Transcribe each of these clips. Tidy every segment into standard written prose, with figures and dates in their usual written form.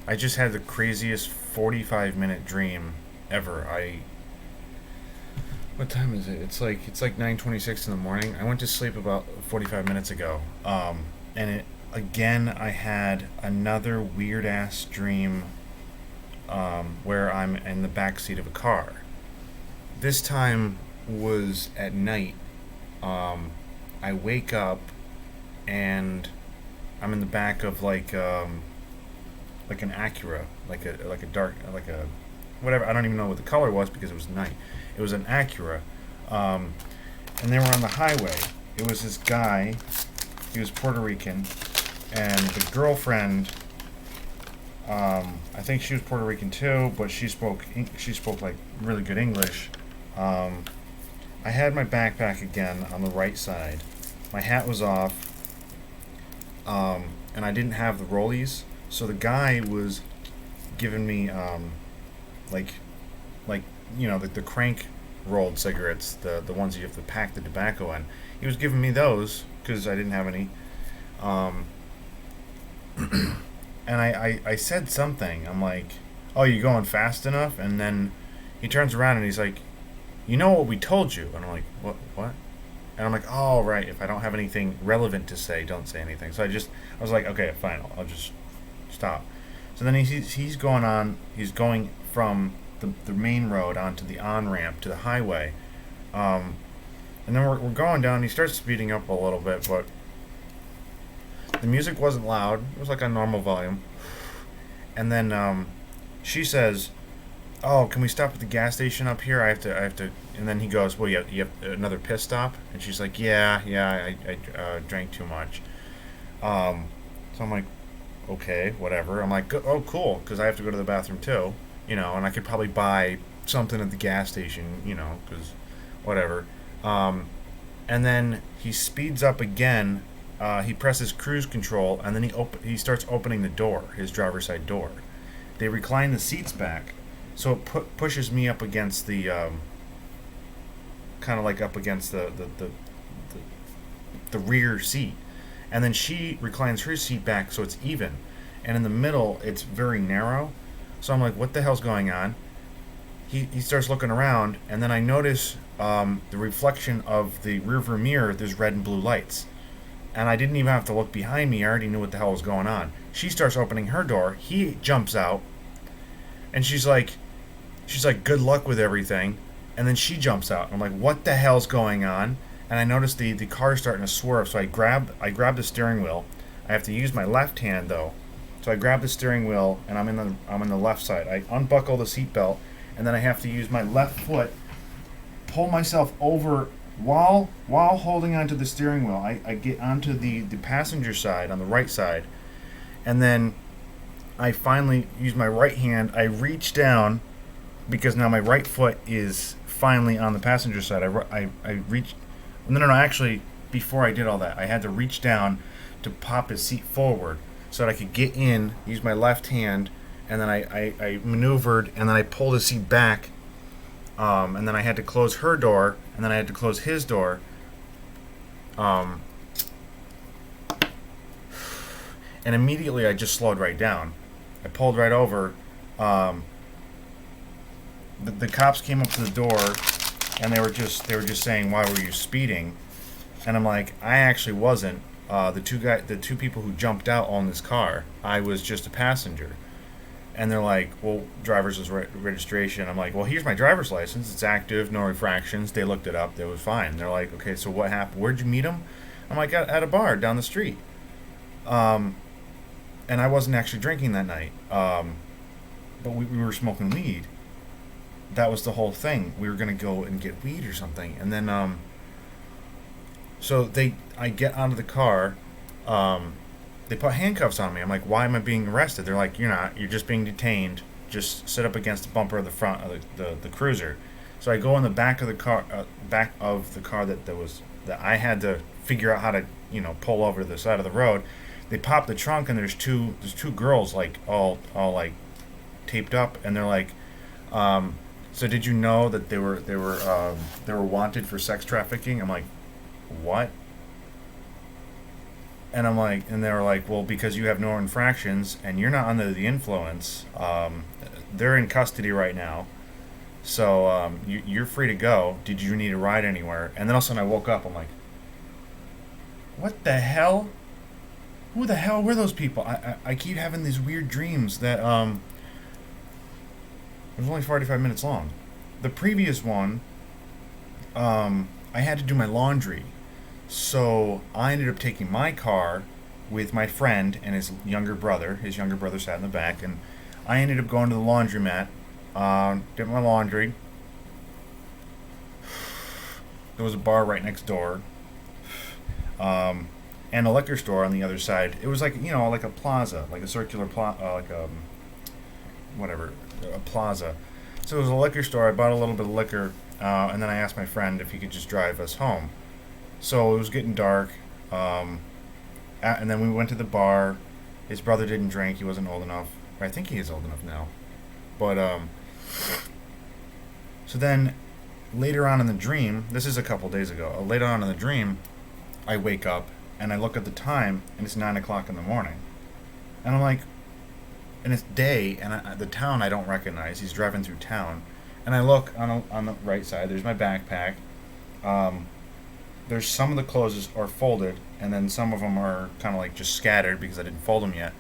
I just had the craziest 45-minute dream ever. What time is it? It's like 9:26 in the morning. I went to sleep about 45 minutes ago. And it again I had another weird ass dream where I'm in the back seat of a car. This time was at night. Um, I wake up and I'm in the back of like an Acura, like a dark like a whatever. I don't even know what the color was because it was night. It was an Acura, um, and they were on the highway. It was this guy. He was Puerto Rican, and the girlfriend. I think she was Puerto Rican too, but she spoke like really good English. Um, I had my backpack again on the right side. My hat was off, and I didn't have the rollies. So the guy was giving me like like the crank rolled cigarettes, the ones you have to pack the tobacco in. He was giving me those because I didn't have any. Um, and I said something. I'm like, "Oh, you going fast enough?" And then he turns around and he's like, "You know what we told you?" And I'm like, "What? What?" And I'm like, "Oh, right. If I don't have anything relevant to say, don't say anything." So I was like, "Okay, fine. I'll just stop." So then he's going on. He's going from the main road onto the on ramp to the highway. Um, and then we're going down. He starts speeding up a little bit, but the music wasn't loud. It was like a normal volume. And then she says, "Oh, can we stop at the gas station up here? I have to." And then he goes, "Well, you have another piss stop." And she's like, "Yeah, yeah, I drank too much." So I'm like, "Okay, whatever." I'm like, "Oh, cool," because I have to go to the bathroom too, and I could probably buy something at the gas station, because whatever. Um, and then he speeds up again. He presses cruise control, and then he starts opening the door, his driver's side door. They recline the seats back, so it pushes me up against the kind of like up against the rear seat, and then she reclines her seat back so it's even, and in the middle it's very narrow. So I'm like, what the hell's going on? He starts looking around, and then I notice the reflection of the rearview mirror. There's red and blue lights, and I didn't even have to look behind me. I already knew what the hell was going on. She starts opening her door. He jumps out, and she's like, "Good luck with everything." And then she jumps out. I'm like, "What the hell's going on?" And I notice the car starting to swerve. So I grab the steering wheel. I have to use my left hand though. So I grab the steering wheel, and I'm in the left side. I unbuckle the seatbelt, and then I have to use my left foot, pull myself over while holding onto the steering wheel. I get onto the passenger side on the right side, and then I finally use my right hand. I reach down because now my right foot is finally on the passenger side. I reach. No, no, no. Actually, before I did all that, I had to reach down to pop his seat forward so that I could get in, use my left hand, and then I maneuvered, and then I pulled his seat back, and then I had to close her door, and then I had to close his door. Um, and immediately I just slowed right down. I pulled right over. Um, the cops came up to the door, and they were just saying, "Why were you speeding?" And I'm like, "I actually wasn't. The two people who jumped out on this car, I was just a passenger." And they're like, "Well, driver's registration." I'm like, "Well, here's my driver's license. It's active, no infractions." They looked it up. It was fine. They're like, "Okay, so what happened? Where'd you meet him?" I'm like, "At a bar down the street." Um, and I wasn't actually drinking that night. But we were smoking weed. That was the whole thing. We were gonna go and get weed or something, and then so I get out of the car. Um, they put handcuffs on me. I'm like, "Why am I being arrested?" They're like, "You're not. You're just being detained. Just sit up against the bumper of the front of the cruiser." So I go in the back of the car that I had to figure out how to pull over to the side of the road. They pop the trunk, and there's two girls like all like taped up, and they're like, "So did you know that they were wanted for sex trafficking?" I'm like, "What?" And I'm like, and they were like, well, because you have no infractions and you're not under the influence, they're in custody right now. So you're free to go. Did you need a ride anywhere? And then all of a sudden I woke up. I'm like, what the hell? Who the hell were those people? I keep having these weird dreams that it was only 45 minutes long. The previous one, I had to do my laundry. So I ended up taking my car with my friend and his younger brother. His younger brother sat in the back, and I ended up going to the laundromat, did my laundry. There was a bar right next door, and a liquor store on the other side. It was like like a plaza, like a circular like whatever, a plaza. So it was a liquor store. I bought a little bit of liquor, and then I asked my friend if he could just drive us home. So it was getting dark, and then we went to the bar. His brother didn't drink; he wasn't old enough. I think he is old enough now. But so then later on in the dream, this is a couple days ago. Later on in the dream, I wake up and I look at the time, and it's 9 o'clock in the morning, and I'm like, and it's day, and the town I don't recognize. He's driving through town, and I look on the right side. There's my backpack. There's some of the clothes are folded, and then some of them are kind of like just scattered because I didn't fold them yet.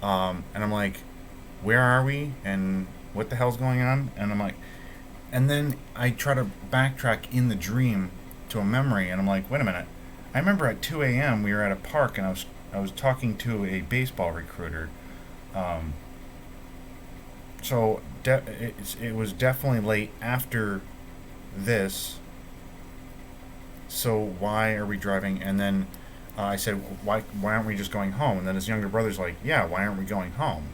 And I'm like, where are we? And what the hell's going on? And I'm like, and then I try to backtrack in the dream to a memory, and I'm like, wait a minute. I remember at 2 a.m. we were at a park, and I was talking to a baseball recruiter. So it was definitely late after this. So why are we driving? And then I said, why aren't we just going home? And then his younger brother's like, yeah, why aren't we going home?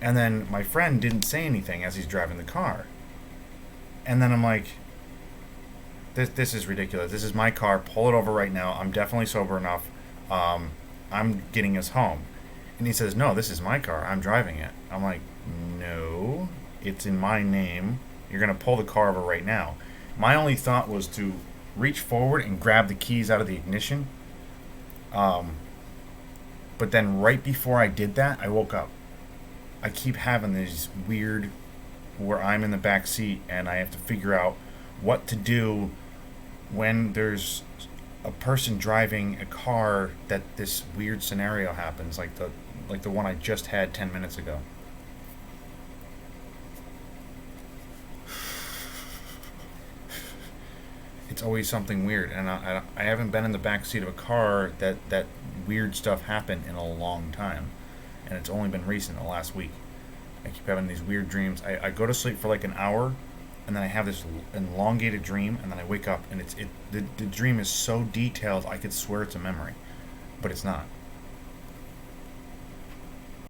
And then my friend didn't say anything as he's driving the car. And then I'm like, this is ridiculous. This is my car. Pull it over right now. I'm definitely sober enough. I'm getting us home. And he says, no, this is my car. I'm driving it. I'm like, no, it's in my name. You're going to pull the car over right now. My only thought was to reach forward and grab the keys out of the ignition. But then right before I did that, I woke up. I keep having these weird where I'm in the back seat and I have to figure out what to do when there's a person driving a car that this weird scenario happens, like the one I just had 10 minutes ago. It's always something weird, and I haven't been in the back seat of a car that weird stuff happened in a long time, and it's only been recent, the last week. I keep having these weird dreams. I go to sleep for like an hour, and then I have this elongated dream, and then I wake up, and the dream is so detailed I could swear it's a memory, but it's not.